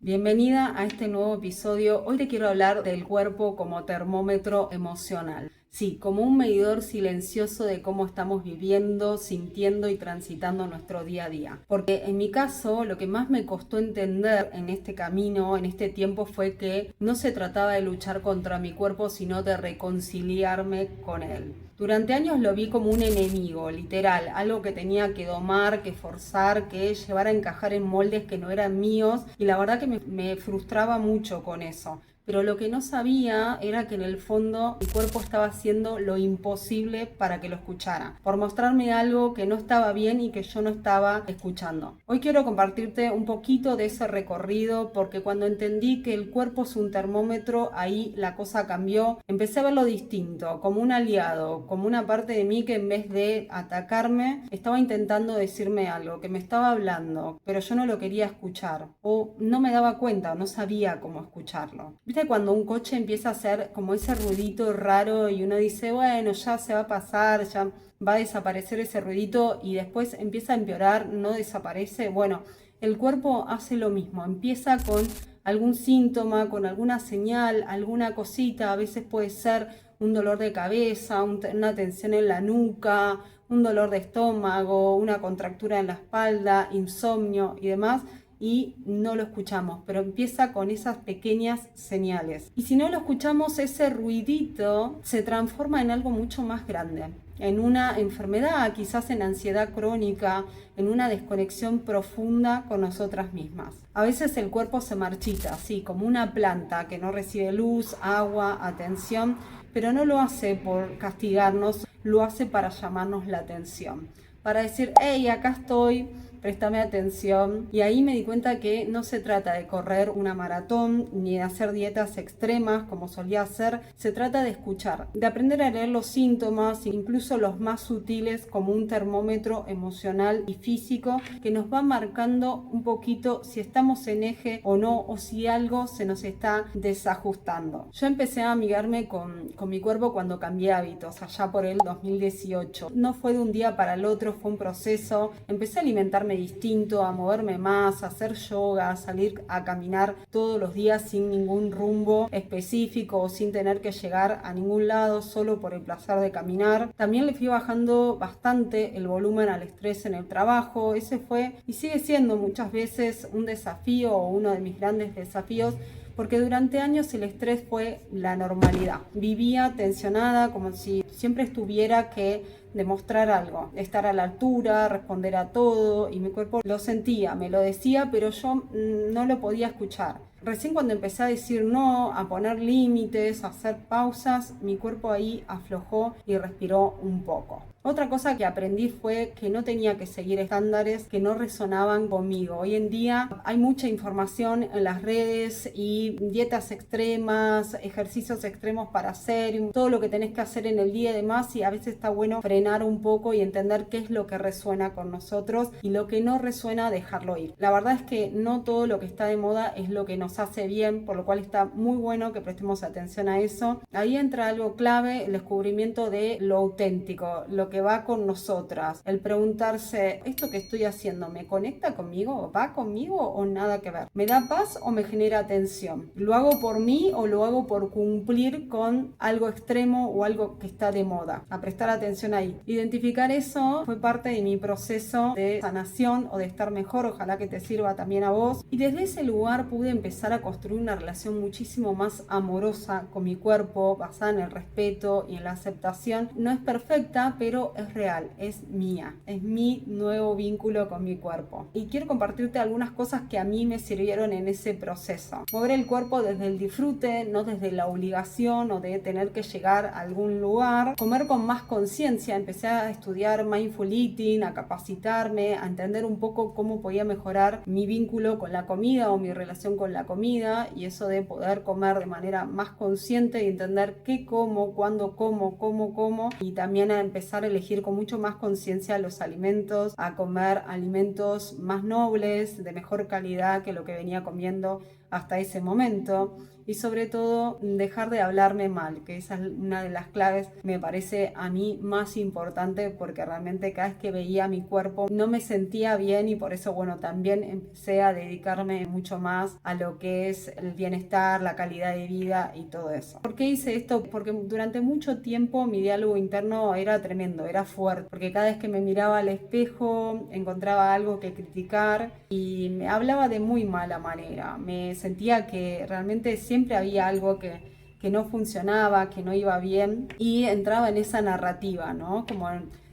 Bienvenida a este nuevo episodio. Hoy te quiero hablar del cuerpo como termómetro emocional. Sí, como un medidor silencioso de cómo estamos viviendo, sintiendo y transitando nuestro día a día. Porque en mi caso, lo que más me costó entender en este camino, en este tiempo, fue que no se trataba de luchar contra mi cuerpo, sino de reconciliarme con él. Durante años lo vi como un enemigo, literal, algo que tenía que domar, que forzar, que llevar a encajar en moldes que no eran míos, y la verdad que me frustraba mucho con eso. Pero lo que no sabía era que en el fondo mi cuerpo estaba haciendo lo imposible para que lo escuchara, por mostrarme algo que no estaba bien y que yo no estaba escuchando. Hoy quiero compartirte un poquito de ese recorrido, porque cuando entendí que el cuerpo es un termómetro, ahí la cosa cambió. Empecé a verlo distinto, como un aliado, como una parte de mí que en vez de atacarme, estaba intentando decirme algo, que me estaba hablando, pero yo no lo quería escuchar, o no me daba cuenta, o no sabía cómo escucharlo. ¿Viste cuando un coche empieza a hacer como ese ruidito raro y uno dice, bueno, ya se va a pasar, ya va a desaparecer ese ruidito, y después empieza a empeorar, no desaparece? Bueno, el cuerpo hace lo mismo, empieza con algún síntoma, con alguna señal, alguna cosita. A veces puede ser un dolor de cabeza, una tensión en la nuca, un dolor de estómago, una contractura en la espalda, insomnio y demás, y no lo escuchamos, pero empieza con esas pequeñas señales. Y si no lo escuchamos, ese ruidito se transforma en algo mucho más grande, en una enfermedad, quizás en ansiedad crónica, en una desconexión profunda con nosotras mismas. A veces el cuerpo se marchita, así como una planta que no recibe luz, agua, atención, pero no lo hace por castigarnos, lo hace para llamarnos la atención, para decir, hey, acá estoy, préstame atención. Y ahí me di cuenta que no se trata de correr una maratón ni de hacer dietas extremas como solía hacer. Se trata de escuchar, de aprender a leer los síntomas, incluso los más sutiles, como un termómetro emocional y físico que nos va marcando un poquito si estamos en eje o no, o si algo se nos está desajustando. Yo empecé a amigarme con mi cuerpo cuando cambié hábitos, allá por el 2018. No fue de un día para el otro, fue un proceso. Empecé a alimentarme distinto, a moverme más, a hacer yoga, a salir a caminar todos los días sin ningún rumbo específico o sin tener que llegar a ningún lado, solo por el placer de caminar. También le fui bajando bastante el volumen al estrés en el trabajo. Ese fue y sigue siendo muchas veces un desafío, o uno de mis grandes desafíos, porque durante años el estrés fue la normalidad. Vivía tensionada, como si siempre estuviera que demostrar algo, estar a la altura, responder a todo, y mi cuerpo lo sentía, me lo decía, pero yo no lo podía escuchar. Recién cuando empecé a decir no, a poner límites, a hacer pausas, mi cuerpo ahí aflojó y respiró un poco. Otra cosa que aprendí fue que no tenía que seguir estándares que no resonaban conmigo. Hoy en día hay mucha información en las redes y dietas extremas, ejercicios extremos para hacer, todo lo que tenés que hacer en el día y demás, y a veces está bueno frenar un poco y entender qué es lo que resuena con nosotros, y lo que no resuena, dejarlo ir. La verdad es que no todo lo que está de moda es lo que nos hace bien, por lo cual está muy bueno que prestemos atención a eso. Ahí entra algo clave, el descubrimiento de lo auténtico, lo que va con nosotras, el preguntarse, ¿esto que estoy haciendo me conecta conmigo? ¿Va conmigo o nada que ver? ¿Me da paz o me genera tensión? ¿Lo hago por mí o lo hago por cumplir con algo extremo o algo que está de moda? A prestar atención ahí. Identificar eso fue parte de mi proceso de sanación o de estar mejor. Ojalá que te sirva también a vos. Y desde ese lugar pude empezar a construir una relación muchísimo más amorosa con mi cuerpo, basada en el respeto y en la aceptación. No es perfecta, pero es real, es mía, es mi nuevo vínculo con mi cuerpo. Y quiero compartirte algunas cosas que a mí me sirvieron en ese proceso. Mover el cuerpo desde el disfrute, no desde la obligación o de tener que llegar a algún lugar. Comer con más conciencia. Empecé a estudiar mindful eating, a capacitarme, a entender un poco cómo podía mejorar mi vínculo con la comida o mi relación con la comida, y eso de poder comer de manera más consciente y entender qué como, cuándo como, cómo como, y también a empezar a elegir con mucho más conciencia los alimentos, a comer alimentos más nobles, de mejor calidad que lo que venía comiendo hasta ese momento. Y sobre todo dejar de hablarme mal, que esa es una de las claves, me parece a mí más importante, porque realmente cada vez que veía mi cuerpo no me sentía bien, y por eso bueno, también empecé a dedicarme mucho más a lo lo que es el bienestar, la calidad de vida y todo eso. ¿Por qué hice esto? Porque durante mucho tiempo mi diálogo interno era tremendo, era fuerte, porque cada vez que me miraba al espejo encontraba algo que criticar y me hablaba de muy mala manera. Me sentía que realmente siempre había algo que no funcionaba, que no iba bien, y entraba en esa narrativa, ¿no? Como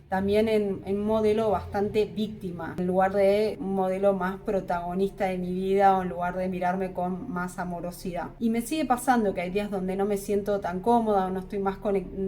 también en un modelo bastante víctima, en lugar de un modelo más protagonista de mi vida o en lugar de mirarme con más amorosidad. Y me sigue pasando que hay días donde no me siento tan cómoda o no estoy más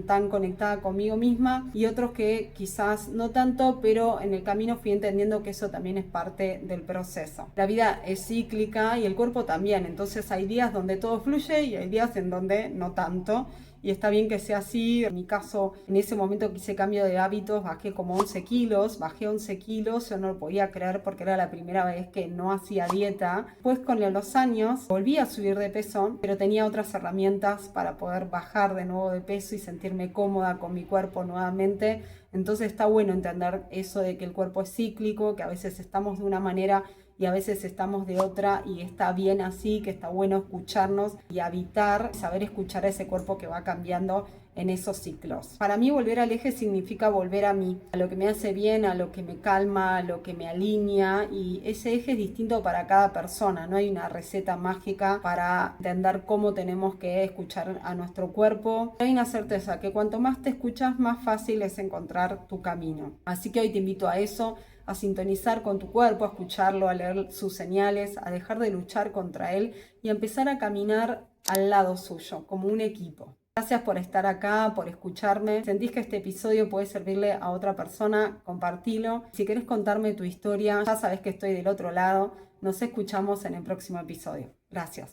tan conectada conmigo misma, y otros que quizás no tanto, pero en el camino fui entendiendo que eso también es parte del proceso. La vida es cíclica y el cuerpo también, entonces hay días donde todo fluye y hay días en donde no tanto. Y está bien que sea así. En mi caso, en ese momento que hice cambio de hábitos, bajé como 11 kilos, bajé 11 kilos, yo no lo podía creer porque era la primera vez que no hacía dieta. Después con los años volví a subir de peso, pero tenía otras herramientas para poder bajar de nuevo de peso y sentirme cómoda con mi cuerpo nuevamente. Entonces está bueno entender eso de que el cuerpo es cíclico, que a veces estamos de una manera y a veces estamos de otra, y está bien así, que está bueno escucharnos y habitar, saber escuchar a ese cuerpo que va cambiando en esos ciclos. Para mí volver al eje significa volver a mí, a lo que me hace bien, a lo que me calma, a lo que me alinea, y ese eje es distinto para cada persona, no hay una receta mágica para entender cómo tenemos que escuchar a nuestro cuerpo. Hay una certeza que cuanto más te escuchas, más fácil es encontrar tu camino. Así que hoy te invito a eso, a sintonizar con tu cuerpo, a escucharlo, a leer sus señales, a dejar de luchar contra él y a empezar a caminar al lado suyo, como un equipo. Gracias por estar acá, por escucharme. ¿Sentís que este episodio puede servirle a otra persona? Compartilo. Si querés contarme tu historia, ya sabés que estoy del otro lado. Nos escuchamos en el próximo episodio. Gracias.